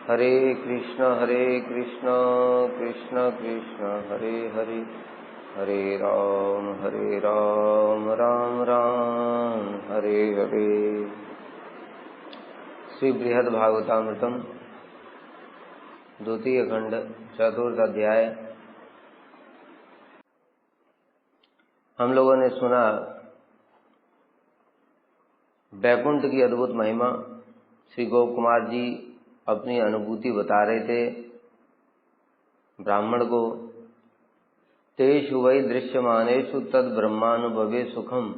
हरे कृष्ण कृष्ण कृष्ण हरे हरे, हरे राम राम राम हरे हरे। श्री बृहद भागवतामृतम द्वितीय खंड चतुर्थ अध्याय। हम लोगों ने सुना वैकुंठ की अद्भुत महिमा। श्री गोप कुमार जी अपनी अनुभूति बता रहे थे ब्राह्मण को। तेषु वै दृश्यमानेषु तद ब्रह्मानुभवे सुखम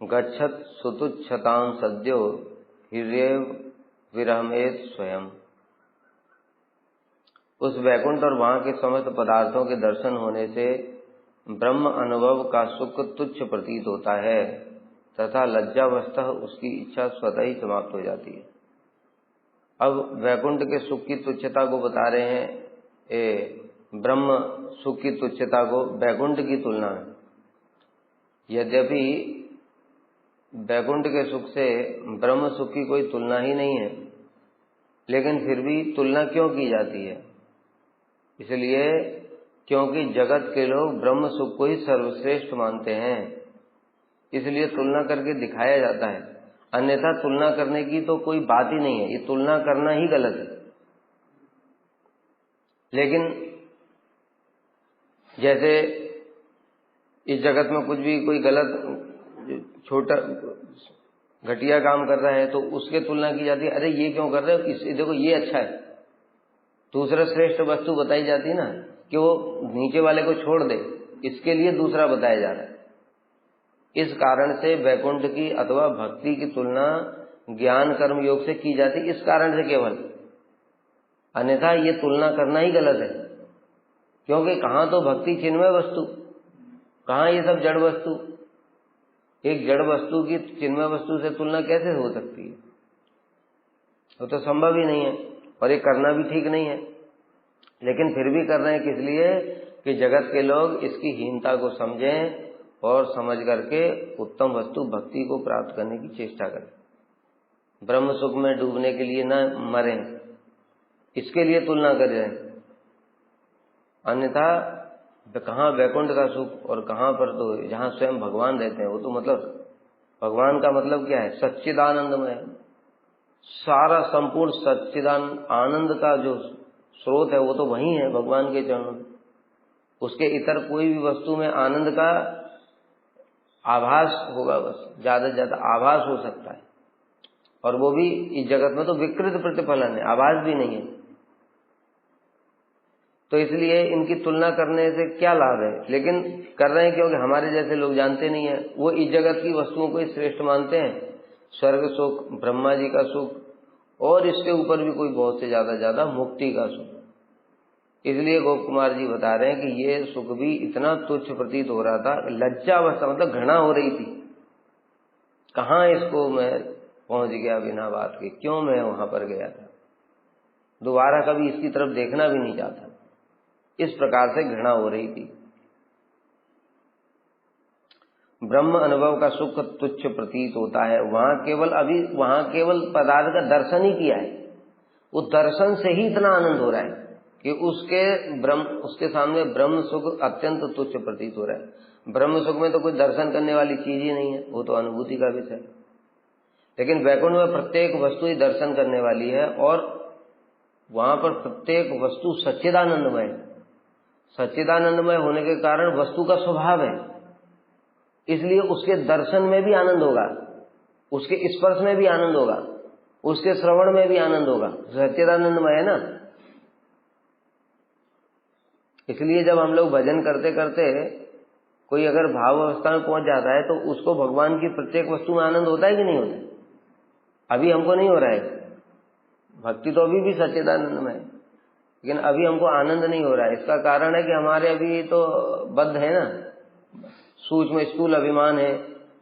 गच्छत सुतुच्छतां सद्यो हिर्येव विरहमेत स्वयं। उस वैकुंठ और वहां के समस्त पदार्थों के दर्शन होने से ब्रह्म अनुभव का सुख तुच्छ प्रतीत होता है तथा लज्जावस्था उसकी इच्छा स्वतः ही समाप्त हो जाती है। अब वैकुंठ के सुख की तुच्छता को बता रहे हैं, ब्रह्म सुख की तुच्छता को वैकुंठ की तुलना में। यद्यपि वैकुंठ के सुख से ब्रह्म सुख की कोई तुलना ही नहीं है, लेकिन फिर भी तुलना क्यों की जाती है? इसलिए क्योंकि जगत के लोग ब्रह्म सुख को ही सर्वश्रेष्ठ मानते हैं, इसलिए तुलना करके दिखाया जाता है। अन्यथा तुलना करने की तो कोई बात ही नहीं है, ये तुलना करना ही गलत है। लेकिन जैसे इस जगत में कुछ भी कोई गलत छोटा घटिया काम कर रहा है तो उसके तुलना की जाती है, अरे ये क्यों कर रहे हो, इस देखो ये अच्छा है। दूसरा श्रेष्ठ वस्तु बताई जाती है ना, कि वो नीचे वाले को छोड़ दे, इसके लिए दूसरा बताया जा रहा है। इस कारण से वैकुंठ की अथवा भक्ति की तुलना ज्ञान कर्म योग से की जाती, इस कारण से केवल। अन्यथा ये तुलना करना ही गलत है, क्योंकि कहाँ तो भक्ति चिन्मय वस्तु, कहाँ ये सब जड़ वस्तु। एक जड़ वस्तु की चिन्मय वस्तु से तुलना कैसे हो सकती है? वो तो संभव ही नहीं है, और ये करना भी ठीक नहीं है। लेकिन फिर भी कर रहे हैं, किस लिए? कि जगत के लोग इसकी हीनता को समझें और समझ करके उत्तम वस्तु भक्ति को प्राप्त करने की चेष्टा करें। ब्रह्म सुख में डूबने के लिए न मरें, इसके लिए तुलना कर रहे हैं। अन्यथा कहाँ वैकुंठ का सुख और कहाँ पर तो जहाँ स्वयं भगवान रहते हैं, वो तो मतलब भगवान का मतलब क्या है? सच्चिदानंदमय, सारा संपूर्ण सच्चिदानंद आनंद का जो स्रोत है वो तो वही है, भगवान के चरणों में। उसके इतर कोई भी वस्तु में आनंद का आभास होगा, बस ज्यादा से ज्यादा आभास हो सकता है, और वो भी इस जगत में तो विकृत प्रतिफलन है, आभास भी नहीं है। तो इसलिए इनकी तुलना करने से क्या लाभ है? लेकिन कर रहे हैं क्योंकि हमारे जैसे लोग जानते नहीं है, वो इस जगत की वस्तुओं को ही श्रेष्ठ मानते हैं। स्वर्ग सुख, ब्रह्मा जी का सुख, और इसके ऊपर भी कोई बहुत से ज्यादा मुक्ति का सुख। इसलिए गोप कुमार जी बता रहे हैं कि ये सुख भी इतना तुच्छ प्रतीत हो रहा था, लज्जावस्था मतलब घृणा हो रही थी। कहाँ इसको मैं पहुंच गया बिना बात के, क्यों मैं वहां पर गया था, दोबारा कभी इसकी तरफ देखना भी नहीं चाहता। इस प्रकार से घृणा हो रही थी। ब्रह्म अनुभव का सुख तुच्छ प्रतीत होता है। वहां केवल पदार्थ का दर्शन ही किया है, वो दर्शन से ही इतना आनंद हो रहा है कि उसके सामने ब्रह्म सुख अत्यंत तुच्छ प्रतीत हो रहा है। ब्रह्म सुख में तो कोई दर्शन करने वाली चीज ही नहीं है, वो तो अनुभूति का विषय। लेकिन वैकुंठ में प्रत्येक वस्तु ही दर्शन करने वाली है, और वहां पर प्रत्येक वस्तु सच्चिदानंदमय है। सच्चिदानंदमय होने के कारण वस्तु का स्वभाव है, इसलिए उसके दर्शन में भी आनंद होगा, उसके स्पर्श में भी आनंद होगा, उसके श्रवण में भी आनंद होगा। सच्चिदानंदमय है ना। इसलिए जब हम लोग भजन करते करते कोई अगर भाव अवस्था में पहुंच जाता है तो उसको भगवान की प्रत्येक वस्तु में आनंद होता है कि नहीं होता? अभी हमको नहीं हो रहा है, भक्ति तो अभी भी सच्चिदानंदमय है, लेकिन अभी हमको आनंद नहीं हो रहा है। इसका कारण है कि हमारे अभी तो बद्ध है ना, सूक्ष्म स्थूल अभिमान है,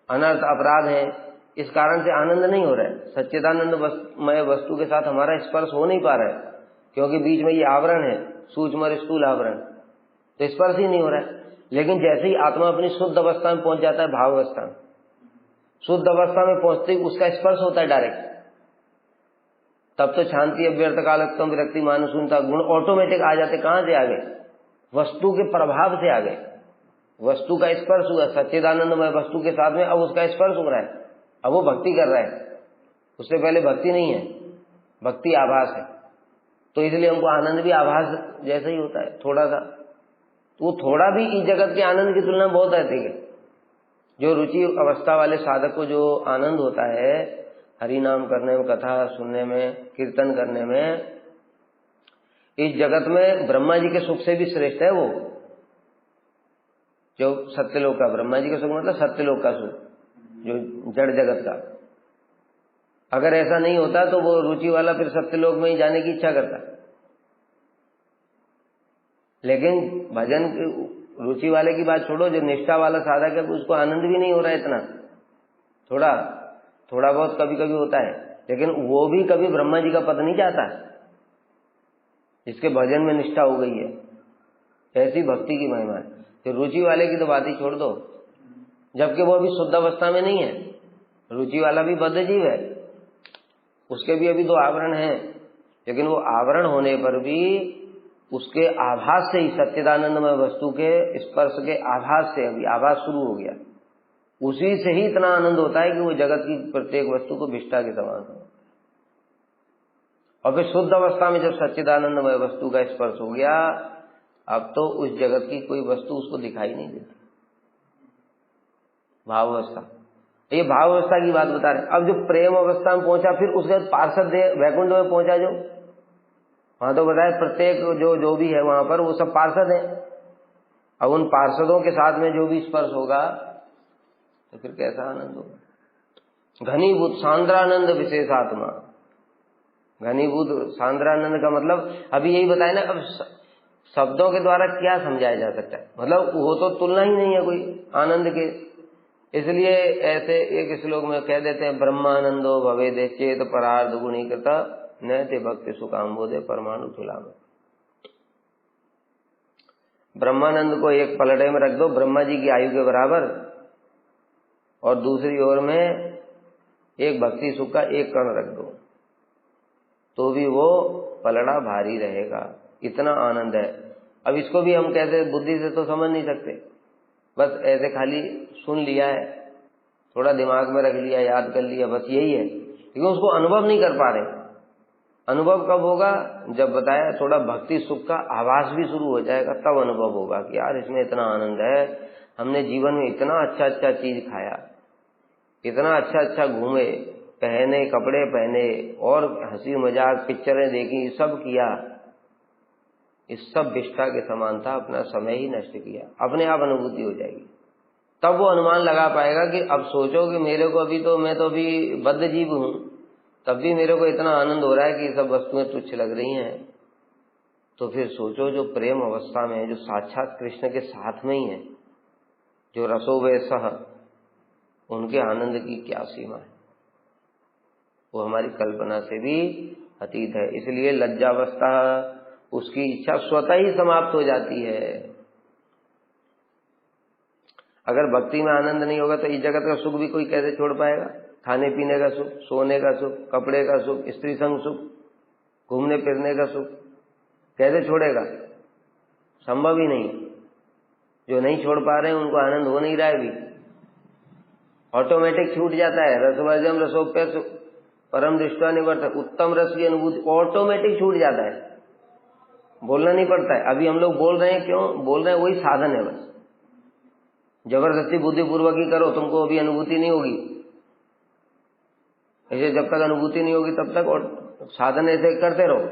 अनर्थ अपराध है, इस कारण से आनंद नहीं हो रहा है। सच्चिदानंदमय वस्तु के साथ हमारा स्पर्श हो नहीं पा रहा है, क्योंकि बीच में ये आवरण है, सूक्ष्म और स्थूल आवरण, तो स्पर्श ही नहीं हो रहा है। लेकिन जैसे ही आत्मा अपनी शुद्ध अवस्था में पहुंच जाता है, भाव अवस्था में, शुद्ध अवस्था में पहुंचते ही उसका स्पर्श होता है डायरेक्ट। तब तो शांति अव्यर्थ कालत्वम विरक्ति मानुषूनता गुण ऑटोमेटिक आ जाते। कहाँ से आ गए? वस्तु के प्रभाव से आ गए। वस्तु का स्पर्श हुआ, सच्चिदानंदमय वस्तु के साथ में अब उसका स्पर्श हो रहा है, अब वो भक्ति कर रहा है। उससे पहले भक्ति नहीं है, भक्ति आभास है। तो इसलिए हमको आनंद भी आभास जैसा ही होता है थोड़ा सा। तो वो थोड़ा भी इस जगत के आनंद की तुलना में बहुत अधिक है। जो रुचि अवस्था वाले साधक को जो आनंद होता है हरि नाम करने में, कथा सुनने में, कीर्तन करने में, इस जगत में ब्रह्मा जी के सुख से भी श्रेष्ठ है वो। जो सत्यलोक का, ब्रह्मा जी का सुख मतलब सत्यलोक का सुख, जो जड़ जगत का। अगर ऐसा नहीं होता तो वो रुचि वाला फिर सत्यलोक में ही जाने की इच्छा करता। लेकिन भजन रुचि वाले की बात छोड़ो, जो निष्ठा वाला साधक है उसको आनंद भी नहीं हो रहा है इतना। थोड़ा बहुत कभी कभी होता है, लेकिन वो भी कभी ब्रह्मा जी का पद नहीं चाहता जिसके भजन में निष्ठा हो गई है। ऐसी भक्ति की महिमा है। फिर रुचि वाले की तो बात ही छोड़ दो, जबकि वो अभी शुद्ध अवस्था में नहीं है। रुचि वाला भी बद्ध जीव है, उसके भी अभी 2 आवरण हैं, लेकिन वो आवरण होने पर भी उसके आभास से ही, सच्चिदानंदमय वस्तु के स्पर्श के आभास से अभी आभास शुरू हो गया। उसी से ही इतना आनंद होता है कि वो जगत की प्रत्येक वस्तु को विष्ठा के समान है। और फिर शुद्ध अवस्था में जब सच्चिदानंदमय वस्तु का स्पर्श हो गया, अब तो उस जगत की कोई वस्तु उसको दिखाई नहीं देती। भाव अवस्था, ये भाव अवस्था की बात बता रहे। अब जो प्रेम अवस्था में पहुंचा, फिर उसके बाद पार्षद वैकुंठ में पहुंचा, जो वहां तो बताया प्रत्येक जो भी है वहां पर वो सब पार्षद हैं। अब उन पार्षदों के साथ में जो भी स्पर्श होगा तो फिर कैसा आनंद होगा। घनीभूत सांद्रानंद विशेषात्मा। घनीभूत सांद्रानंद का मतलब अभी यही बताया ना। अब शब्दों के द्वारा क्या समझाया जा सकता है, मतलब वो तो तुलना ही नहीं है कोई आनंद के। इसलिए ऐसे एक श्लोक में कह देते हैं, ब्रह्मानंदो भवेदे चेत परार्ध गुणीकृता नैते भक्ति सुकाम्बोधे परमाणु तुलाम। ब्रह्मानंद को एक पलड़े में रख दो, ब्रह्मा जी की आयु के बराबर, और दूसरी ओर में एक भक्ति सुख का एक कण रख दो, तो भी वो पलड़ा भारी रहेगा। इतना आनंद है। अब इसको भी हम कैसे बुद्धि से तो समझ नहीं सकते, बस ऐसे खाली सुन लिया है, थोड़ा दिमाग में रख लिया, याद कर लिया, बस यही है। लेकिन उसको अनुभव नहीं कर पा रहे। अनुभव कब होगा? जब बताया थोड़ा भक्ति सुख का आभास भी शुरू हो जाएगा, तब अनुभव होगा कि यार इसमें इतना आनंद है। हमने जीवन में इतना अच्छा चीज खाया, इतना अच्छा घूमे, पहने कपड़े पहने, और हंसी मजाक पिक्चरें देखी, सब किया, इस सब विष्ठा के समान था। अपना समय ही नष्ट किया। अपने आप अनुभूति हो जाएगी, तब वो अनुमान लगा पाएगा कि अब सोचो कि मेरे को अभी तो, मैं तो अभी बद्ध जीव हूं, तब भी मेरे को इतना आनंद हो रहा है कि ये सब वस्तुएं तुच्छ लग रही हैं। तो फिर सोचो जो प्रेम अवस्था में है, जो साक्षात कृष्ण के साथ में ही है, जो रसो वे सह, उनके आनंद की क्या सीमा है, वो हमारी कल्पना से भी अतीत है। इसलिए लज्जावस्था, उसकी इच्छा स्वतः ही समाप्त हो जाती है। अगर भक्ति में आनंद नहीं होगा तो इस जगत का सुख भी कोई कैसे छोड़ पाएगा? खाने पीने का सुख, सोने का सुख, कपड़े का सुख, स्त्री संग सुख, घूमने फिरने का सुख कैसे छोड़ेगा? संभव ही नहीं। जो नहीं छोड़ पा रहे हैं उनको आनंद हो नहीं रहा है, भी ऑटोमेटिक छूट जाता है। रसवर्जम रसोप्य परम दृष्टा निवर्त, उत्तम रस की अनुभूति ऑटोमेटिक छूट जाता है, बोलना नहीं पड़ता है। अभी हम लोग बोल रहे हैं, क्यों बोल रहे हैं? वही साधन है बस। जबरदस्ती बुद्धिपूर्वक ही करो, तुमको अभी अनुभूति नहीं होगी। ऐसे जब तक अनुभूति नहीं होगी तब तक, और साधन ऐसे करते रहो,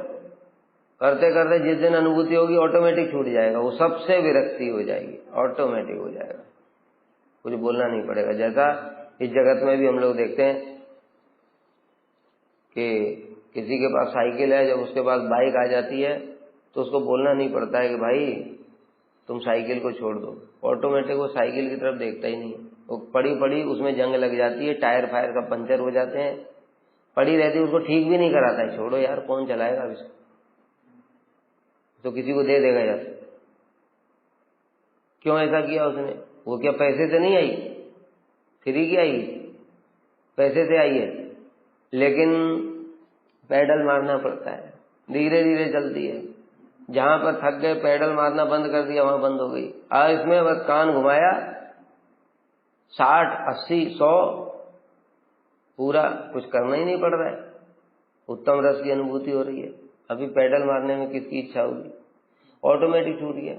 करते करते जिस दिन अनुभूति होगी ऑटोमेटिक छूट जाएगा, वो सबसे विरक्ति हो जाएगी, ऑटोमेटिक हो जाएगा, कुछ बोलना नहीं पड़ेगा। जैसा इस जगत में भी हम लोग देखते हैं कि किसी के पास साइकिल है, जब उसके पास बाइक आ जाती है तो उसको बोलना नहीं पड़ता है कि भाई तुम साइकिल को छोड़ दो, ऑटोमेटिक वो साइकिल की तरफ देखता ही नहीं। वो पड़ी उसमें जंग लग जाती है, टायर फायर सब पंचर हो जाते हैं, पड़ी रहती है, उसको ठीक भी नहीं कराता है। छोड़ो यार, कौन चलाएगा इसको, तो किसी को दे देगा यार। क्यों ऐसा किया उसने? वो क्या पैसे से नहीं आई, फ्री की आई, पैसे से आई है। लेकिन पैडल मारना पड़ता है, धीरे धीरे चलती है। जहां पर थक गए पैडल मारना बंद कर दिया, वहां बंद हो गई। इसमें बस कान घुमाया 60, 80, 100, पूरा कुछ करना ही नहीं पड़ रहा है, उत्तम रस की अनुभूति हो रही है। अभी पैडल मारने में किसकी इच्छा होगी, ऑटोमेटिक छूट गया।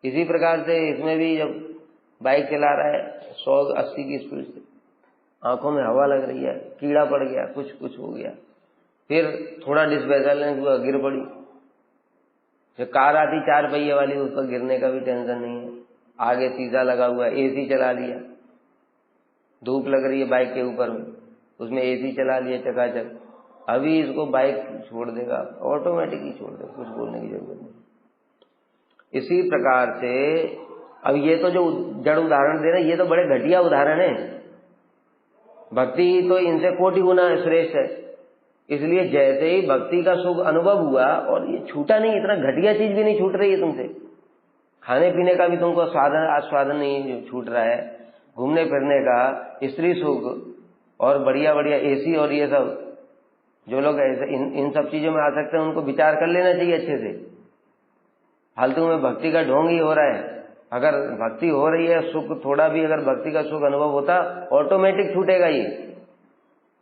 इसी प्रकार से इसमें भी जब बाइक चला रहा है 100-80 की स्पीड से, आंखों में हवा लग रही है, कीड़ा पड़ गया, कुछ हो गया, फिर थोड़ा डिसबैलेंस हुआ, गिर पड़ी। जो कार आती 4 पहिए वाली, उस पर गिरने का भी टेंशन नहीं है, आगे शीशा लगा हुआ है, एसी चला लिया, धूप लग रही है बाइक के ऊपर में, उसमें एसी चला लिया चकाचक। अभी इसको बाइक छोड़ देगा, ऑटोमेटिक ही छोड़ देगा, कुछ बोलने की जरूरत नहीं। इसी प्रकार से अब ये तो जो जड़ उदाहरण दे रहे हैं, ये तो बड़े घटिया उदाहरण है। भक्ति तो इनसे कोटि गुना श्रेष्ठ है। इसलिए जैसे ही भक्ति का सुख अनुभव हुआ, और ये छूटा नहीं, इतना घटिया चीज भी नहीं छूट रही है तुमसे, खाने पीने का भी तुमको आस्वादन नहीं छूट रहा है, घूमने फिरने का, स्त्री सुख और बढ़िया बढ़िया एसी और ये सब, जो लोग ऐसे इन सब चीजों में आ सकते हैं, उनको विचार कर लेना चाहिए अच्छे से। फालतू में भक्ति का ढोंग ही हो रहा है। अगर भक्ति हो रही है, सुख थोड़ा भी अगर भक्ति का सुख अनुभव होता, ऑटोमेटिक छूटेगा। ये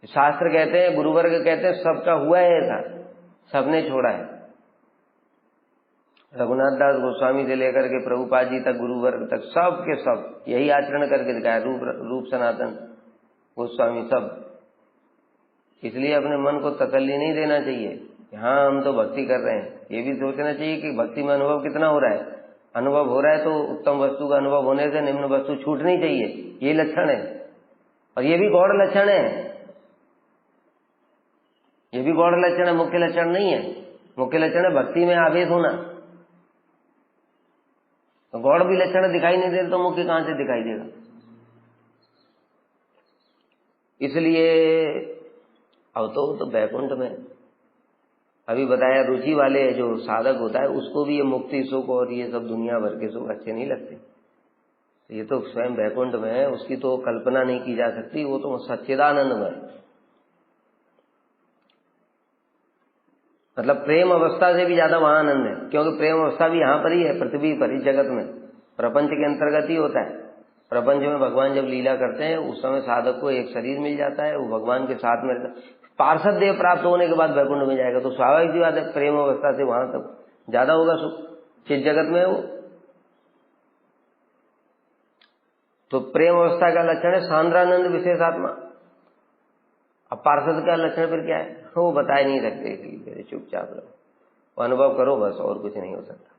शास्त्र कहते हैं, गुरुवर्ग कहते हैं, सबका हुआ है ऐसा, सबने छोड़ा है। रघुनाथ दास गोस्वामी से लेकर के प्रभुपाद जी तक, गुरुवर्ग तक, सब के सब यही आचरण करके दिखाया। रूप सनातन गोस्वामी सब। इसलिए अपने मन को तसल्ली नहीं देना चाहिए, हाँ हम तो भक्ति कर रहे हैं। ये भी सोचना चाहिए कि भक्ति में अनुभव कितना हो रहा है। अनुभव हो रहा है तो उत्तम वस्तु का अनुभव होने से निम्न वस्तु छूटनी चाहिए, ये लक्षण है। और ये भी गौड़ लक्षण है, ये भी गौड़ लक्षण है, मुख्य लक्षण नहीं है। मुख्य लक्षण है भक्ति में आवेश होना। तो गौड़ भी लक्षण दिखाई नहीं दे तो मुख्य कहां से दिखाई देगा। इसलिए अब तो बैकुंठ में अभी बताया, रुचि वाले जो साधक होता है उसको भी ये मुक्ति सुख और ये सब दुनिया भर के सुख अच्छे नहीं लगते। ये तो स्वयं बैकुंठ में है, उसकी तो कल्पना नहीं की जा सकती, वो तो सच्चिदानंद में, मतलब प्रेम अवस्था से भी ज्यादा वहां आनंद है। क्योंकि प्रेम अवस्था भी यहाँ पर ही है, पृथ्वी पर, इस जगत में, प्रपंच के अंतर्गत ही होता है। प्रपंच में भगवान जब लीला करते हैं उस समय साधक को एक शरीर मिल जाता है, वो भगवान के साथ में रहता है। पार्षद देव प्राप्त होने के बाद वैकुंठ में जाएगा, तो स्वाभाविक सी बात है प्रेम अवस्था से वहां तक ज्यादा होगा सुख, जिस जगत में वो। तो प्रेम अवस्था का लक्षण है सांद्रानंद विशेषात्मा। अब पार्षद का लक्षण फिर क्या है, वो बताए नहीं सकते, इसलिए चुपचाप रहो, वो अनुभव करो बस, और कुछ नहीं हो सकता।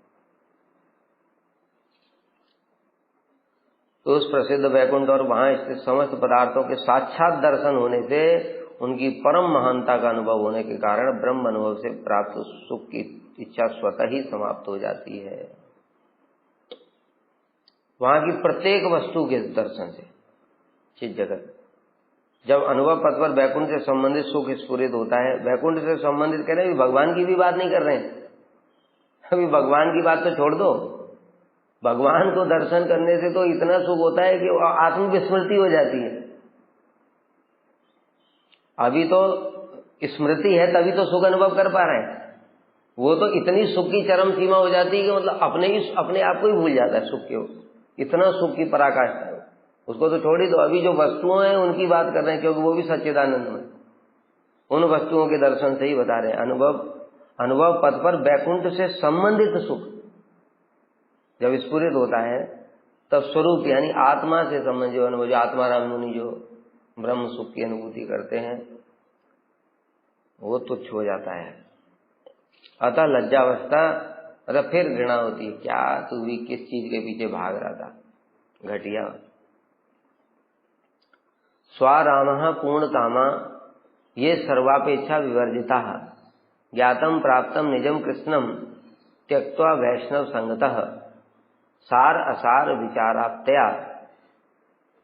तो उस प्रसिद्ध वैकुंठ और वहां स्थित समस्त पदार्थों के साक्षात दर्शन होने से उनकी परम महानता का अनुभव होने के कारण ब्रह्म अनुभव से प्राप्त सुख की इच्छा स्वतः ही समाप्त हो जाती है। वहां की प्रत्येक वस्तु के दर्शन से, चित जगत, जब अनुभव पथ पर वैकुंठ से संबंधित सुख स्फुरित होता है, वैकुंठ से संबंधित कह रहे हैं, भगवान की भी बात नहीं कर रहे हैं, अभी भगवान की बात तो छोड़ दो। भगवान को दर्शन करने से तो इतना सुख होता है कि आत्मविस्मृति हो जाती है। अभी तो स्मृति है तभी तो सुख अनुभव कर पा रहे हैं, वो तो इतनी सुख की चरम सीमा हो जाती है कि मतलब अपने आप को ही भूल जाता है सुख के, इतना सुख की पराकाष्ठा है। उसको तो छोड़ ही दो, अभी जो वस्तुएं हैं उनकी बात कर रहे हैं, क्योंकि वो भी सच्चिदानंद में, उन वस्तुओं के दर्शन से ही बता रहे हैं। अनुभव पथ पर वैकुंठ से संबंधित सुख जब स्फुरित होता है, तब स्वरूप यानी आत्मा से संबंधित अनुभव, जो आत्माराम मुनि जो ब्रह्म सुख की अनुभूति करते हैं, वो तुच्छ हो जाता है। अतः लज्जावस्था, अतः फिर घृणा होती है, क्या तू भी किस चीज के पीछे भाग रहा था, घटिया। स्वारामः पूर्ण कामा ये सर्वापेक्षा विवर्जिता ज्ञातम प्राप्तम निजम कृष्णम त्यक्त्वा वैष्णव संगतः सार असार विचाराप्तया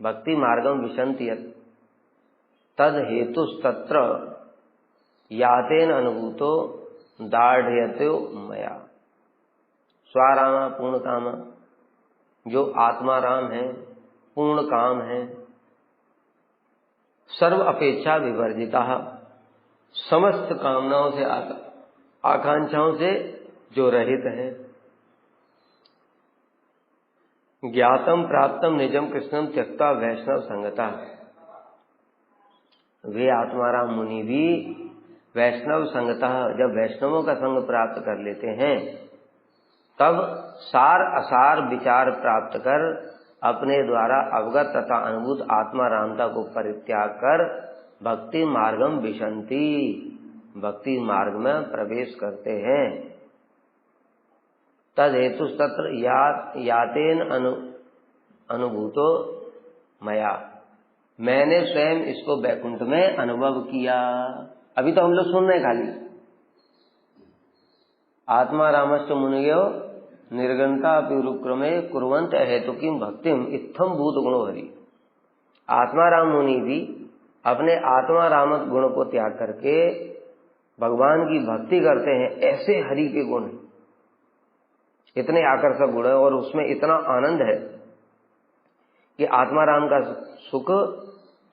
भक्ति मार्गम विशन्ति यत् तद हेतुस्तत्र यातेन अनुभूतो दाढ़यतो मया। स्वारामा पूर्ण कामा, जो आत्माराम है, पूर्ण काम है, सर्व अपेक्षा विवर्जिता, समस्त कामनाओं से आकांक्षाओं से जो रहित है। ज्ञातम प्राप्तम निजम कृष्णम त्यक्ता वैष्णव संगता। वे आत्माराम मुनि भी वैष्णव संगता, जब वैष्णवों का संग प्राप्त कर लेते हैं तब सार असार विचार प्राप्त कर अपने द्वारा अवगत तथा अनुभूत आत्मारामता को परित्याग कर भक्ति मार्गम विशंति, भक्ति मार्ग में प्रवेश करते हैं। तद हेतु तत्र यातेन अनुभूतो मया, मैंने स्वयं इसको वैकुंठ में अनुभव किया। अभी तो हम लोग सुन रहे खाली। आत्मा रामश्च मुनियो निर्गंता अपीरुक्रमे कुर्वन्त हेतुकिम भक्तिम इत्थम भूत गुणो हरि। आत्मा राम मुनि भी अपने आत्मा रामत गुण को त्याग करके भगवान की भक्ति करते हैं। ऐसे हरि के गुण हैं, इतने आकर्षक गुण है और उसमें इतना आनंद है कि आत्मा राम का सुख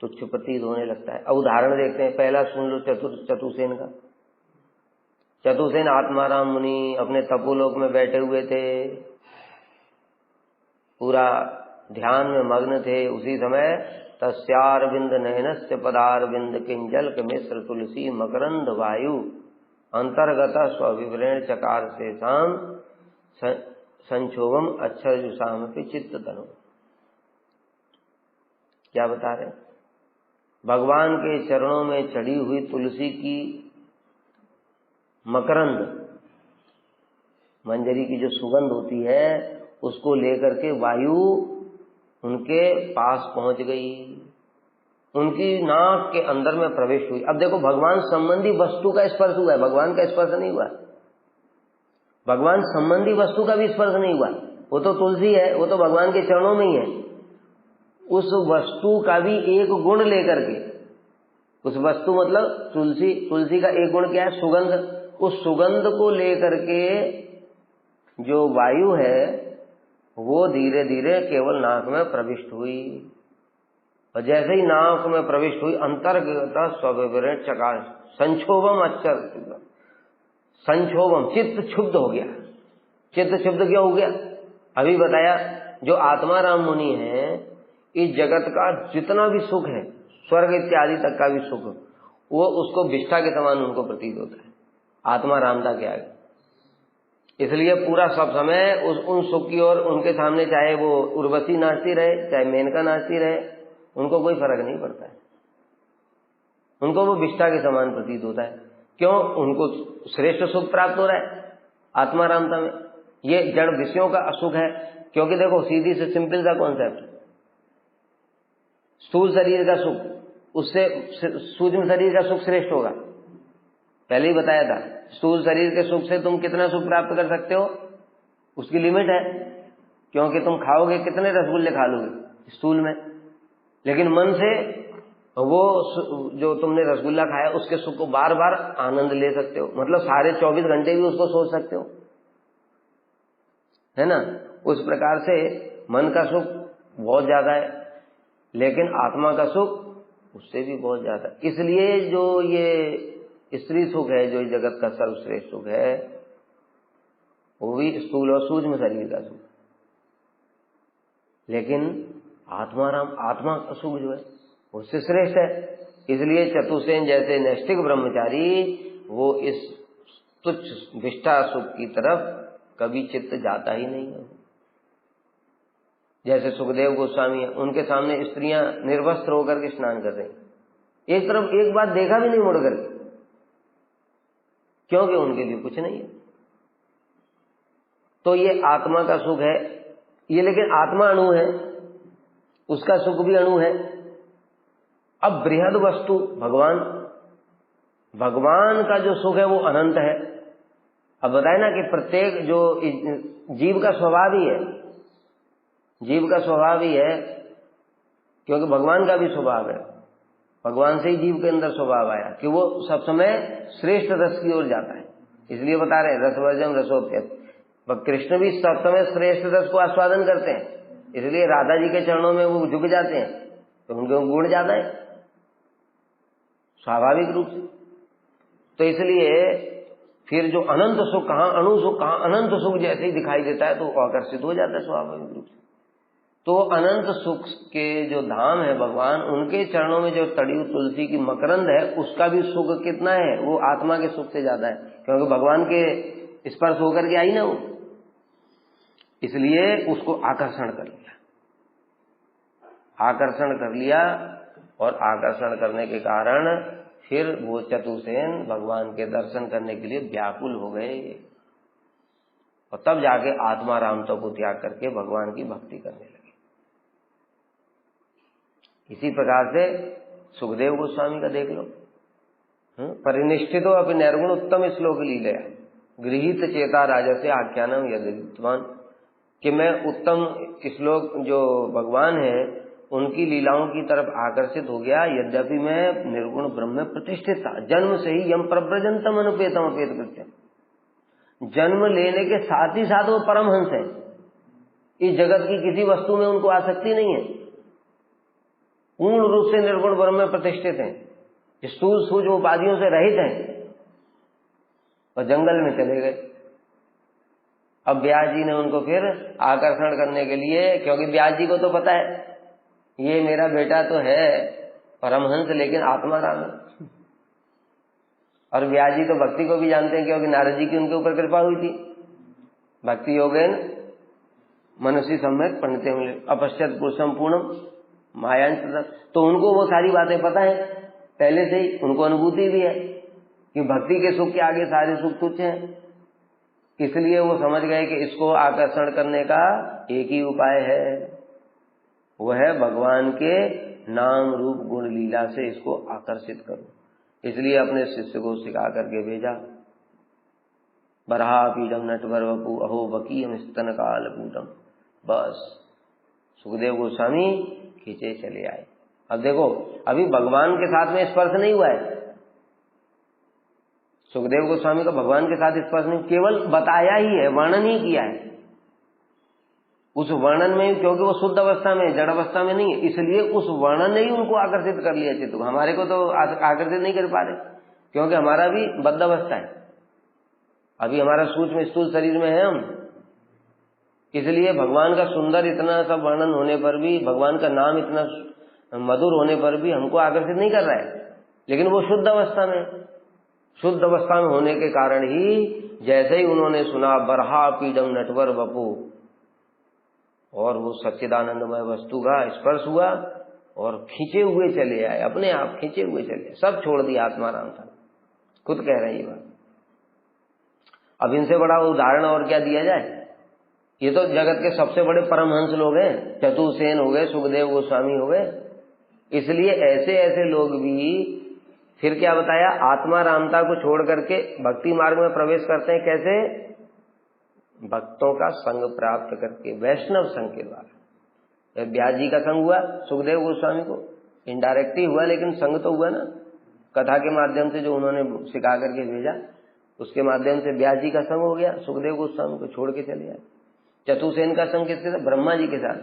तुच्छ प्रतीत होने लगता है। अब उदाहरण देखते हैं, पहला सुन लो चतुसेन का। चतुसेन आत्माराम मुनि अपने तपोलोक में बैठे हुए थे, पूरा ध्यान में मग्न थे। उसी समय तस्यारविंद नयनस्य पदारविंद किंजल मिश्र तुलसी मकरंद वायु अंतर्गत स्वविवरण चकार से शाम संक्षोभम अक्षरजुषाम चित्त तनु। क्या बता रहे? भगवान के चरणों में चढ़ी हुई तुलसी की मकरंद मंजरी की जो सुगंध होती है उसको लेकर के वायु उनके पास पहुंच गई, उनकी नाक के अंदर में प्रवेश हुई। अब देखो, भगवान संबंधी वस्तु का स्पर्श हुआ है, भगवान का स्पर्श नहीं हुआ। भगवान संबंधी वस्तु का भी स्पर्श नहीं हुआ। वो तो तुलसी है, वो तो भगवान के चरणों में ही है। उस वस्तु का भी एक गुण लेकर के, उस वस्तु मतलब तुलसी, तुलसी का एक गुण क्या है? सुगंध। उस सुगंध को लेकर के जो वायु है वो धीरे धीरे केवल नाक में प्रविष्ट हुई, और जैसे ही नाक में प्रविष्ट हुई अंतर्गत स्वविवरण चकार संक्षोभम अक्षर संक्षोभम, चित्त क्षुब्ध हो गया। चित्त क्षुब्ध क्यों हो गया? अभी बताया, जो आत्माराम मुनि है, इस जगत का जितना भी सुख है, स्वर्ग इत्यादि तक का भी सुख, वो उसको विष्ठा के समान उनको प्रतीत होता है आत्मा रामता के आगे। इसलिए पूरा सब समय उन सुख की ओर उनके सामने, चाहे वो उर्वशी नाचती रहे, चाहे मेनका नाचती रहे, उनको कोई फर्क नहीं पड़ता है। उनको वो विष्ठा के समान प्रतीत होता है। क्यों? उनको श्रेष्ठ सुख प्राप्त हो रहा है आत्मा रामता में। ये जड़ विषयों का असुख है, क्योंकि देखो सीधी से सिंपल सा कॉन्सेप्ट, स्थूल शरीर का सुख उससे सूक्ष्म शरीर का सुख श्रेष्ठ होगा। पहले ही बताया था, स्थूल शरीर के सुख से तुम कितना सुख प्राप्त कर सकते हो उसकी लिमिट है, क्योंकि तुम खाओगे कितने रसगुल्ले खा लोगे स्थूल में, लेकिन मन से वो जो तुमने रसगुल्ला खाया उसके सुख को बार बार आनंद ले सकते हो। मतलब सारे 24 घंटे भी उसको सोच सकते हो, है ना। उस प्रकार से मन का सुख बहुत ज्यादा है, लेकिन आत्मा का सुख उससे भी बहुत ज्यादा। इसलिए जो ये स्त्री सुख है, जो इस जगत का सर्वश्रेष्ठ सुख है, वो भी स्थूल और सूक्ष्म शरीर का सुख, लेकिन आत्मा का सुख जो है उससे श्रेष्ठ है। इसलिए चतुसेन जैसे नैष्ठिक ब्रह्मचारी वो इस तुच्छ विष्ठा सुख की तरफ कभी चित्त जाता ही नहीं है। जैसे सुखदेव गोस्वामी है, उनके सामने स्त्रियां निर्वस्त्र होकर के स्नान कर रही, एक तरफ एक बात देखा भी नहीं मुड़ करके, क्योंकि उनके लिए कुछ नहीं है। तो ये आत्मा का सुख है ये, लेकिन आत्मा अणु है, उसका सुख भी अणु है। अब बृहद वस्तु भगवान का जो सुख है वो अनंत है। अब बताए ना कि प्रत्येक जो जीव का स्वभाव ही है, जीव का स्वभाव ही है, क्योंकि भगवान का भी स्वभाव है, भगवान से ही जीव के अंदर स्वभाव आया कि वो सब समय श्रेष्ठ रस की ओर जाता है। इसलिए बता रहे हैं रसवर्जम रसोप्यत, कृष्ण भी सब समय श्रेष्ठ रस को आस्वादन करते हैं, इसलिए राधा जी के चरणों में वो झुक जाते हैं, तो उनके गुण ज्यादा है स्वाभाविक रूप से। तो इसलिए फिर जो अनंत सुख कहाँ अणु सुख कहाँ अनंत सुख जैसे ही दिखाई देता है तो आकर्षित हो जाता है स्वाभाविक रूप से। तो अनंत सुख के जो धाम है भगवान, उनके चरणों में जो तड़ी तुलसी की मकरंद है, उसका भी सुख कितना है, वो आत्मा के सुख से ज्यादा है, क्योंकि भगवान के स्पर्श होकर के आई ना वो, इसलिए उसको आकर्षण कर लिया, आकर्षण कर लिया। और आकर्षण करने के कारण फिर वो चतुसेन भगवान के दर्शन करने के लिए व्याकुल हो गए, और तब जाके आत्मारामता को त्याग करके भगवान की भक्ति करने लगे। इसी प्रकार से सुखदेव गोस्वामी का देख लो, परिनिष्ठितो अपि निर्गुण उत्तम श्लोक लीलया गृहीत चेता राजसे आख्यानम यदित्वान, कि मैं उत्तम श्लोक जो भगवान है उनकी लीलाओं की तरफ आकर्षित हो गया, यद्यपि मैं निर्गुण ब्रह्म में प्रतिष्ठित था। जन्म से ही यम प्रव्रजंतम अनुपेतम अपेत कृत्यम, जन्म लेने के साथ ही साथ वो परमहंस है, इस जगत की किसी वस्तु में उनको आसक्ति नहीं है, पूर्ण रूप से निर्गुण ब्रह्म में प्रतिष्ठित हैं, स्थूल सूक्ष्म उपाधियों से रहित हैं, और जंगल में चले गए। अब व्यास जी ने उनको फिर आकर्षण करने के लिए, क्योंकि व्यास जी को तो पता है ये मेरा बेटा तो है परमहंस लेकिन आत्माराम है, और व्यास जी तो भक्ति को भी जानते हैं, क्योंकि नारद जी की उनके ऊपर कृपा हुई थी। भक्ति योगेन मनुष्य सम्यक पंडित अपश्यत पुरुषम पूर्णम मायांच, तो उनको वो सारी बातें पता है पहले से ही, उनको अनुभूति भी है कि भक्ति के सुख के आगे सारे सुख तुच्छ हैं। इसलिए वो समझ गए कि इसको आकर्षण करने का एक ही उपाय है, वह है भगवान के नाम रूप गुण लीला से इसको आकर्षित करो। इसलिए अपने शिष्य को सिखा करके भेजा, बरहा पीडम नटवर वपु अहो बकीयम स्तन काल पूतम। बस सुखदेव गोस्वामी खींचे चले आए। अब देखो, अभी भगवान के साथ में स्पर्श नहीं हुआ है, सुखदेव गोस्वामी का भगवान के साथ स्पर्श नहीं, केवल बताया ही है, वर्णन ही किया है। उस वर्णन में, क्योंकि वो शुद्ध अवस्था में, जड़ अवस्था में नहीं है, इसलिए उस वर्णन ने ही उनको आकर्षित कर लिया चित्त को। हमारे को तो आकर्षित नहीं कर पा रहे, क्योंकि हमारा भी बद्ध अवस्था है, अभी हमारा सूक्ष्म स्थूल शरीर में है हम। इसलिए भगवान का सुंदर इतना सब वर्णन होने पर भी, भगवान का नाम इतना मधुर होने पर भी हमको आकर्षित नहीं कर रहा है, लेकिन वो शुद्ध अवस्था में, शुद्ध अवस्था में होने के कारण ही जैसे ही उन्होंने सुना बरहा पीडम नटवर बपू, और वो सच्चिदानंदमय वस्तु का स्पर्श हुआ और खींचे हुए चले आए, अपने आप खींचे हुए चले आए, सब छोड़ दिया आत्माराम था। खुद कह रहे हैं ये बात। अब इनसे बड़ा उदाहरण और क्या दिया जाए, ये तो जगत के सबसे बड़े परमहंस लोग हैं, चतुसेन हो गए, सुखदेव गोस्वामी हो गए। इसलिए ऐसे ऐसे लोग भी फिर क्या बताया, आत्मारामता को छोड़ करके भक्ति मार्ग में प्रवेश करते हैं। कैसे? भक्तों का संग प्राप्त करके, वैष्णव संग के द्वारा। व्यास जी का संग हुआ सुखदेव गोस्वामी को, इनडायरेक्ट ही हुआ, लेकिन संग तो हुआ ना, कथा के माध्यम से जो उन्होंने सिखा करके भेजा, उसके माध्यम से व्यास जी का संग हो गया, सुखदेव गोस्वामी को छोड़ के चले आए। चतुसेन का संग किसके साथ? ब्रह्मा जी के साथ।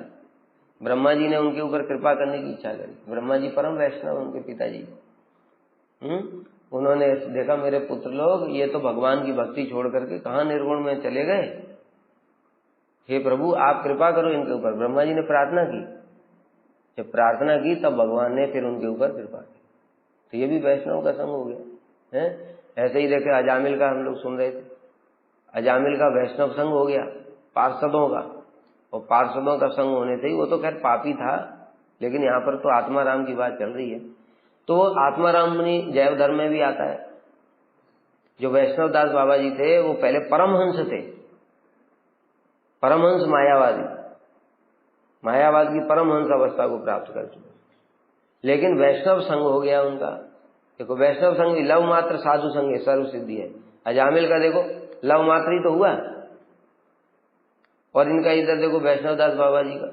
ब्रह्मा जी ने उनके ऊपर कृपा करने की इच्छा करी। ब्रह्मा जी परम वैष्णव, उनके पिताजी। उन्होंने देखा मेरे पुत्र लोग ये तो भगवान की भक्ति छोड़ करके कहाँ निर्गुण में चले गए, हे प्रभु आप कृपा करो इनके ऊपर। ब्रह्मा जी ने प्रार्थना की, जब प्रार्थना की तब भगवान ने फिर उनके ऊपर कृपा की। तो ये भी वैष्णव का संग हो गया है। ऐसे ही देखे अजामिल का, हम लोग सुन रहे थे, अजामिल का वैष्णव संग हो गया पार्षदों का, और पार्षदों का संग होने से ही, वो तो खैर पापी था, लेकिन यहाँ पर तो आत्माराम की बात चल रही है। तो वो आत्माराम मुनि जैव धर्म में भी आता है। जो वैष्णव दास बाबा जी थे वो पहले परमहंस थे, परमहंस मायावादी, मायावाद की परमहंस अवस्था को प्राप्त कर चुके, लेकिन वैष्णव संग हो गया उनका। देखो वैष्णव संग लव मात्र साधु संग सर्व सिद्धि है। अजामिल का देखो लव मात्र ही तो हुआ, और इनका इधर देखो वैष्णव दास बाबा जी का,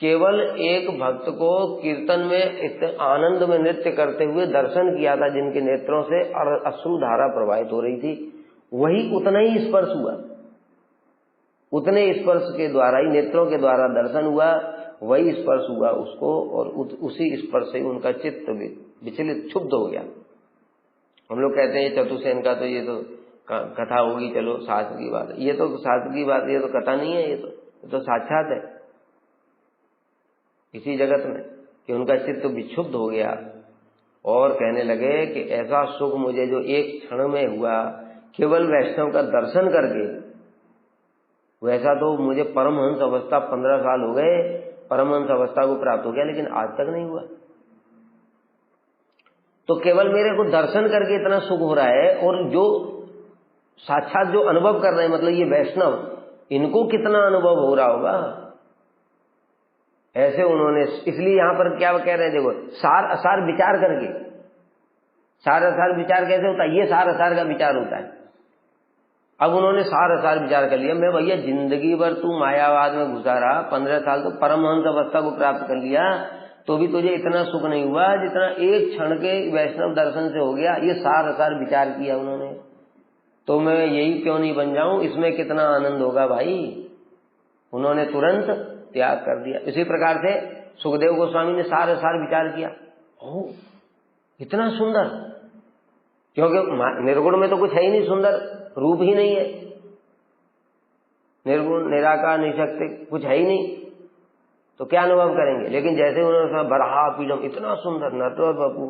केवल एक भक्त को कीर्तन में इतने आनंद में नृत्य करते हुए दर्शन किया था, जिनके नेत्रों से अश्रु धारा प्रवाहित हो रही थी, वही उतना ही स्पर्श हुआ, उतने स्पर्श के द्वारा ही, नेत्रों के द्वारा दर्शन हुआ, वही स्पर्श हुआ उसको, और उसी स्पर्श से उनका चित्त विचलित क्षुब्ध हो गया। हम लोग कहते हैं चतुर्सेन का तो ये तो कथा होगी, चलो शास्त्र की बात है। ये तो शास्त्र की बात, ये तो कथा नहीं है, ये तो साक्षात है इसी जगत में कि उनका चित्त विक्षुब्ध हो गया और कहने लगे कि ऐसा सुख मुझे जो एक क्षण में हुआ केवल वैष्णव का दर्शन करके, वैसा तो मुझे परमहंस अवस्था 15 साल हो गए, परमहंस अवस्था को प्राप्त हो गया, लेकिन आज तक नहीं हुआ। तो केवल मेरे को दर्शन करके इतना सुख हो रहा है, और जो साक्षात जो अनुभव कर रहे हैं, मतलब ये वैष्णव, इनको कितना अनुभव हो रहा होगा। ऐसे उन्होंने, इसलिए यहां पर क्या कह रहे हैं, देखो सार असार विचार करके, सार असार विचार कैसे होता है, ये सार असार का विचार होता है। अब उन्होंने सार असार विचार कर लिया, मैं भैया जिंदगी भर तू मायावाद में घुसा रहा, 15 साल तो परमहंस अवस्था को प्राप्त कर लिया, तो भी तुझे इतना सुख नहीं हुआ जितना एक क्षण के वैष्णव दर्शन से हो गया। ये सार असार विचार किया उन्होंने, तो मैं यही क्यों नहीं बन जाऊं, इसमें कितना आनंद होगा भाई। उन्होंने तुरंत त्याग कर दिया। इसी प्रकार से सुखदेव गोस्वामी ने सार असार विचार किया, ओ इतना सुंदर, क्योंकि निर्गुण में तो कुछ है ही नहीं, सुंदर रूप ही नहीं है, निर्गुण निराकार निशक्ति कुछ है ही नहीं, तो क्या अनुभव करेंगे। लेकिन जैसे उन्होंने बरहा पीलम, इतना सुंदर नटवर बपू,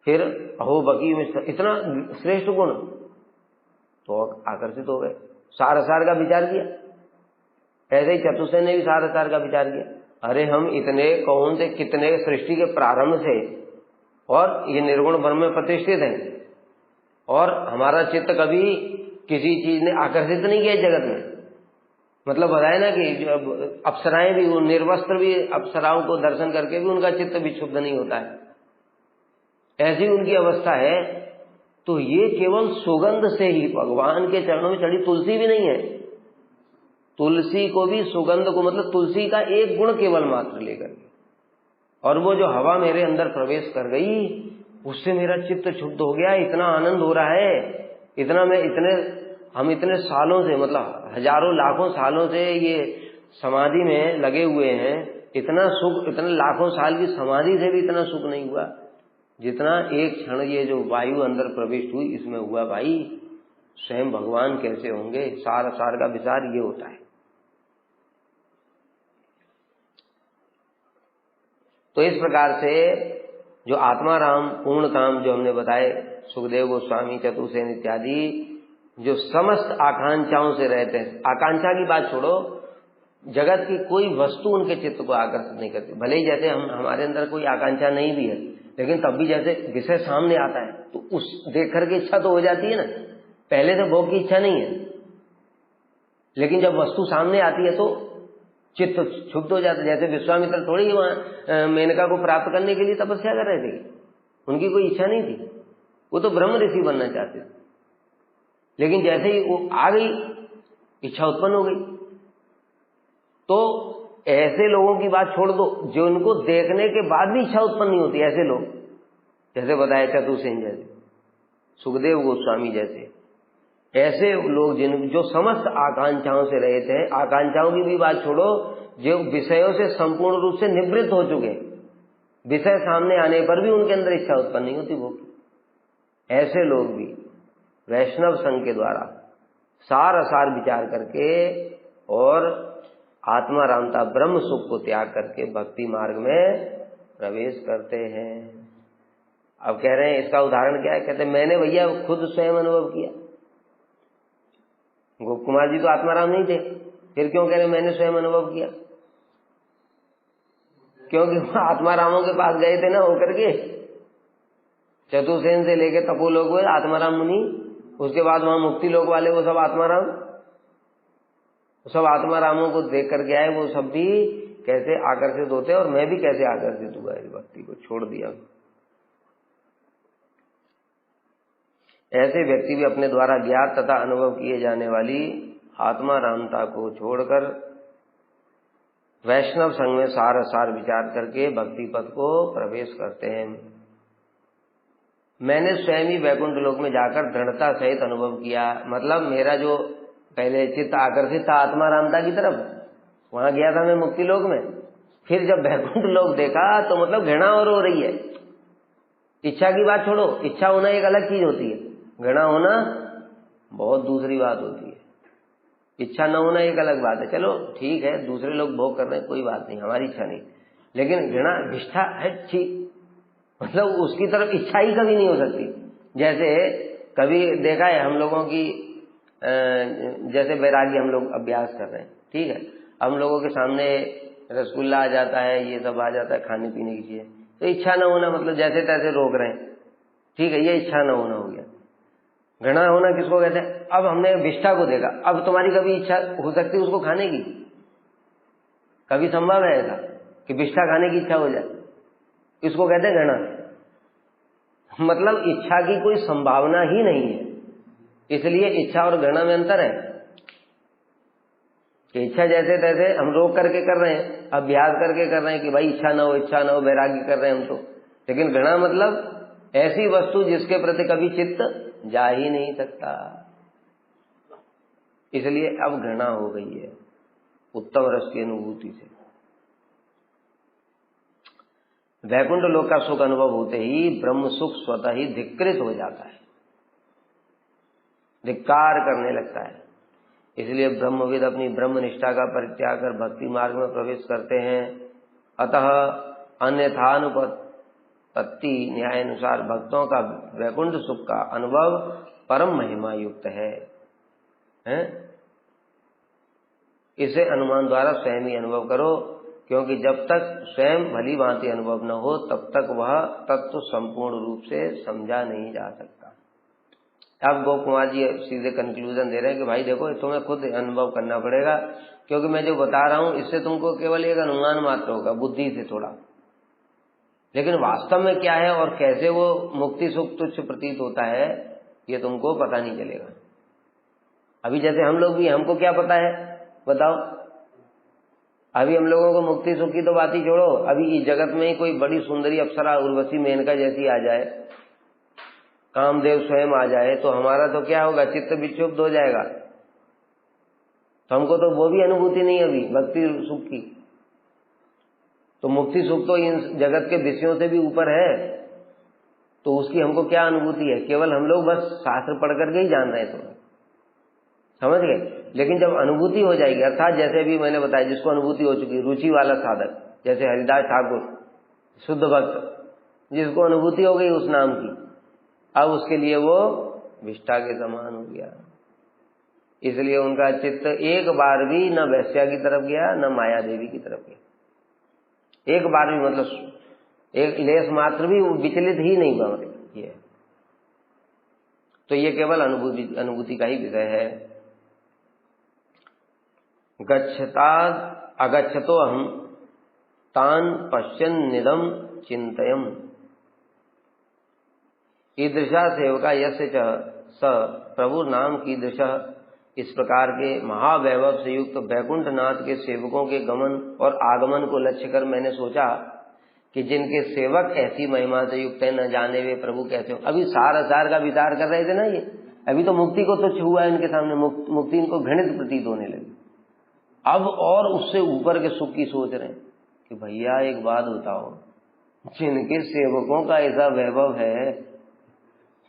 फिर अहो बकी मिश्र, इतना श्रेष्ठ गुण, तो आकर्षित हो गए, सार असार का विचार किया। ऐसे ही चतुर्सेन ने भी सार असार का विचार किया, अरे हम इतने कौन से कितने सृष्टि के प्रारंभ से और ये निर्गुण ब्रह्म में प्रतिष्ठित हैं, और हमारा चित्त कभी किसी चीज ने आकर्षित नहीं किया जगत में। मतलब बताए ना कि अप्सराएं भी, वो निर्वस्त्र भी अप्सराओं को दर्शन करके भी उनका चित्त विक्षुब्ध नहीं होता है, ऐसी उनकी अवस्था है। तो ये केवल सुगंध से ही, भगवान के चरणों में चढ़ी तुलसी भी नहीं है, तुलसी को भी सुगंध को, मतलब तुलसी का एक गुण केवल मात्र लेकर के, और वो जो हवा मेरे अंदर प्रवेश कर गई, उससे मेरा चित्त क्षुब्ध हो गया, इतना आनंद हो रहा है, इतना मैं हम इतने सालों से, मतलब हजारों लाखों सालों से ये समाधि में लगे हुए हैं, इतना सुख, इतने लाखों साल की समाधि से भी इतना सुख नहीं हुआ जितना एक क्षण ये जो वायु अंदर प्रविष्ट हुई इसमें हुआ। भाई स्वयं भगवान कैसे होंगे, सार असार का विचार ये होता है। तो इस प्रकार से जो आत्माराम पूर्ण काम जो हमने बताए, सुखदेव गोस्वामी, चतुर्सेन इत्यादि, जो समस्त आकांक्षाओं से रहते हैं, आकांक्षा की बात छोड़ो, जगत की कोई वस्तु उनके चित्त को आकर्षित नहीं करती। भले ही जैसे हमारे अंदर कोई आकांक्षा नहीं भी है, लेकिन तब भी जैसे विषय सामने आता है तो उस देख करके इच्छा तो हो जाती है ना। पहले तो भोग की इच्छा नहीं है, लेकिन जब वस्तु सामने आती है तो चित्त क्षुब्ध हो जाता है। जैसे विश्वामित्र थोड़ी वहां मेनका को प्राप्त करने के लिए तपस्या कर रहे थे, उनकी कोई इच्छा नहीं थी, वो तो ब्रह्म ऋषि बनना चाहते थे, लेकिन जैसे ही वो आ गई इच्छा उत्पन्न हो गई। तो ऐसे लोगों की बात छोड़ दो जो उनको देखने के बाद भी इच्छा उत्पन्न नहीं होती, ऐसे लोग जैसे बताया चतुर्सेन जैसे, सुखदेव गोस्वामी जैसे, ऐसे लोग जो समस्त आकांक्षाओं से रहित हैं, आकांक्षाओं की भी बात छोड़ो, जो विषयों से संपूर्ण रूप से निवृत्त हो चुके, विषय सामने आने पर भी उनके अंदर इच्छा उत्पन्न नहीं होती भोग की, ऐसे लोग भी वैष्णव संघ के द्वारा सार असार विचार करके और आत्मारामता ब्रह्म सुख को त्याग करके भक्ति मार्ग में प्रवेश करते हैं। अब कह रहे हैं इसका उदाहरण क्या है, कहते हैं मैंने भैया खुद स्वयं अनुभव किया। गोप कुमार जी तो आत्माराम नहीं थे, फिर क्यों कह रहे मैंने स्वयं अनुभव किया? क्योंकि वह आत्मारामों के पास गए थे ना होकर के, चतुर्सेन से लेके तपोलोक हुए आत्माराम मुनि, उसके बाद वहां मुक्ति लोक वाले वो सब आत्माराम, सब आत्मारामों को देख करके आए, वो सब भी कैसे आकर्षित होते हैं, और मैं भी कैसे आकर्षित हुआ इस भक्ति को छोड़ दिया। ऐसे व्यक्ति भी अपने द्वारा ज्ञात तथा अनुभव किए जाने वाली आत्मारामता को छोड़कर वैष्णव संघ में सार असार विचार करके भक्ति पथ को प्रवेश करते हैं। मैंने स्वयं ही वैकुंठ लोक में जाकर दृढ़ता सहित अनुभव किया, मतलब मेरा जो पहले चित्त आकर्षित था आत्मारामता की तरफ, वहां गया था मैं मुक्ति लोक में, फिर जब वैकुंठ लोक देखा तो मतलब घृणा और हो रही है, इच्छा की बात छोड़ो, इच्छा होना एक अलग चीज होती है, घृणा होना बहुत दूसरी बात होती है। इच्छा न होना एक अलग बात है, चलो ठीक है, दूसरे लोग भोग कर रहे हैं, कोई बात नहीं, हमारी इच्छा नहीं। लेकिन घृणा, निष्ठा है ठीक, मतलब उसकी तरफ इच्छा ही कभी नहीं हो सकती। जैसे कभी देखा है हम लोगों की, जैसे वैराग्य हम लोग अभ्यास कर रहे हैं, ठीक है, हम लोगों के सामने रसगुल्ला आ जाता है, ये सब आ जाता है खाने पीने की चीजें, तो इच्छा न होना मतलब जैसे तैसे रोक रहे हैं, ठीक है, ये इच्छा न होना हो गया। घृणा होना किसको कहते हैं? अब हमने विष्ठा को देखा, अब तुम्हारी कभी इच्छा हो सकती है उसको खाने की? कभी संभव है ऐसा कि विष्ठा खाने की इच्छा हो जाए? इसको कहते हैं घृणा। मतलब इच्छा की कोई संभावना ही नहीं है। इसलिए इच्छा और घृणा में अंतर है कि इच्छा जैसे तैसे हम रोक करके कर रहे हैं, अभ्यास करके कर रहे हैं कि भाई इच्छा ना हो, इच्छा ना हो, वैराग्य कर रहे हैं हम तो। लेकिन घृणा मतलब ऐसी वस्तु जिसके प्रति कभी चित्त जा ही नहीं सकता, इसलिए अब घृणा हो गई है उत्तम रस की अनुभूति से। वैकुंठ लोक का सुख अनुभव होते ही ब्रह्म सुख स्वतः ही धिक्कृत हो जाता है, धिक्कार करने लगता है। इसलिए ब्रह्मविद अपनी ब्रह्म निष्ठा का परित्याग कर भक्ति मार्ग में प्रवेश करते हैं। अतः अन्यथानुपत्ति न्याय अनुसार भक्तों का वैकुंठ सुख का अनुभव परम महिमा युक्त है? इसे अनुमान द्वारा स्वयं ही अनुभव करो, क्योंकि जब तक स्वयं भली भांति अनुभव न हो तब तक वह तत्व संपूर्ण रूप से समझा नहीं जा सकता। अब गोप कुमार जी सीधे कंक्लूजन दे रहे हैं कि भाई देखो, तुम्हें खुद अनुभव करना पड़ेगा, क्योंकि मैं जो बता रहा हूं इससे तुमको केवल एक अनुमान मात्र होगा, बुद्धि से थोड़ा, लेकिन वास्तव में क्या है और कैसे वो मुक्ति सुख तुच्छ प्रतीत होता है ये तुमको पता नहीं चलेगा। अभी जैसे हम लोग भी, हमको क्या पता है बताओ? अभी हम लोगों को मुक्ति सुख की तो बात ही छोड़ो, अभी इस जगत में ही कोई बड़ी सुंदरी अप्सरा उर्वशी मेनका जैसी आ जाए, कामदेव स्वयं आ जाए, तो हमारा तो क्या होगा, चित्त विक्षुब्ध हो जाएगा। तो हमको तो वो भी अनुभूति नहीं अभी भक्ति सुख की। तो मुक्ति सुख तो इन जगत के विषयों से भी ऊपर है, तो उसकी हमको क्या अनुभूति है? केवल हम लोग बस शास्त्र पढ़ करके ही जान रहे हैं, तो समझ गए। लेकिन जब अनुभूति हो जाएगी, अर्थात जैसे अभी मैंने बताया जिसको अनुभूति हो चुकी, रुचि वाला साधक जैसे हरिदास ठाकुर, शुद्ध भक्त, जिसको अनुभूति हो गई उस नाम की, अब उसके लिए वो विष्ठा के समान हो गया। इसलिए उनका चित्त एक बार भी न वैश्या की तरफ गया न माया देवी की तरफ गया, एक बार भी, मतलब एक लेस मात्र भी विचलित ही नहीं हुआ, मतलब ये। तो ये केवल अनुभूति का ही विषय है। गच्छताद अगच्छतो अहम तान पश्यन् निदम चिंतयम् ईदृशा सेवका यस्य च स प्रभु नाम कीदृश। इस प्रकार के महावैभव से युक्त वैकुंठनाथ के सेवकों के गमन और आगमन को लक्ष्य कर मैंने सोचा कि जिनके सेवक ऐसी महिमा से युक्त है, न जाने वे प्रभु कैसे हो। अभी सार का विचार कर रहे थे ना ये, अभी तो मुक्ति को तुच्छ हुआ इनके सामने, मुक्ति इनको घृणित प्रतीत होने लगी। अब और उससे ऊपर के सुख की सोच रहे हैं कि भैया एक बात बताओ, जिनके सेवकों का ऐसा वैभव है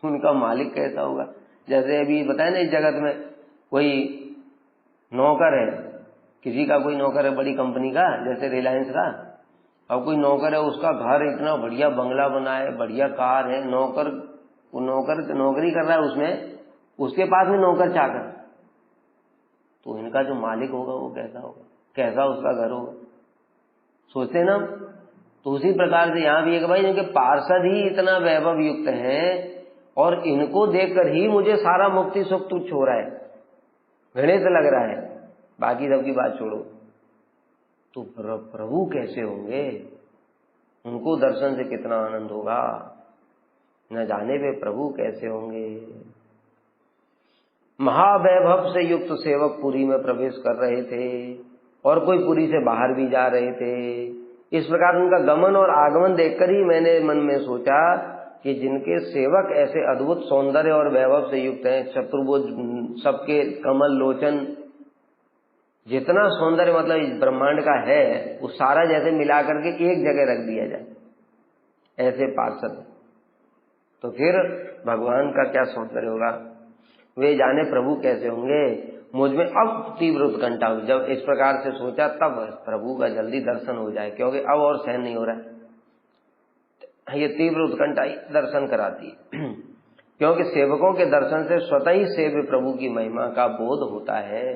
उनका मालिक कैसा होगा? जैसे अभी बताया ना, इस जगत में कोई नौकर है, किसी का कोई नौकर है बड़ी कंपनी का, जैसे रिलायंस का, अब कोई नौकर है, उसका घर इतना बढ़िया बंगला बना है, बढ़िया कार है, नौकर नौकरी कर रहा है उसमें, उसके पास में नौकर चाकर, तो इनका जो मालिक होगा वो कैसा होगा, कैसा उसका घर होगा, सोचते ना। तो उसी प्रकार से यहाँ भी एक भाई, इनके पार्षद ही इतना वैभव युक्त हैं और इनको देखकर ही मुझे सारा मुक्ति सुख तुच्छ हो रहा है, घृणित लग रहा है, बाकी सबकी बात छोड़ो। तो प्रभु कैसे होंगे, उनको दर्शन से कितना आनंद होगा, न जाने वे प्रभु कैसे होंगे। महावैभव से युक्त सेवक पुरी में प्रवेश कर रहे थे और कोई पुरी से बाहर भी जा रहे थे। इस प्रकार उनका गमन और आगमन देखकर ही मैंने मन में सोचा कि जिनके सेवक ऐसे अद्भुत सौंदर्य और वैभव से युक्त हैं, चतुर्भुज, सबके कमल लोचन, जितना सौंदर्य मतलब इस ब्रह्मांड का है वो सारा जैसे मिला करके एक जगह रख दिया जाए, ऐसे पार्षद। तो फिर भगवान का क्या सौंदर्य होगा, वे जाने प्रभु कैसे होंगे। मुझ में अब तीव्र उत्कंठा हुई, जब इस प्रकार से सोचा तब प्रभु का जल्दी दर्शन हो जाए, क्योंकि अब और सहन नहीं हो रहा है। ये तीव्र उत्कंठा ही दर्शन कराती है क्योंकि सेवकों के दर्शन से स्वतः ही सेव्य प्रभु की महिमा का बोध होता है।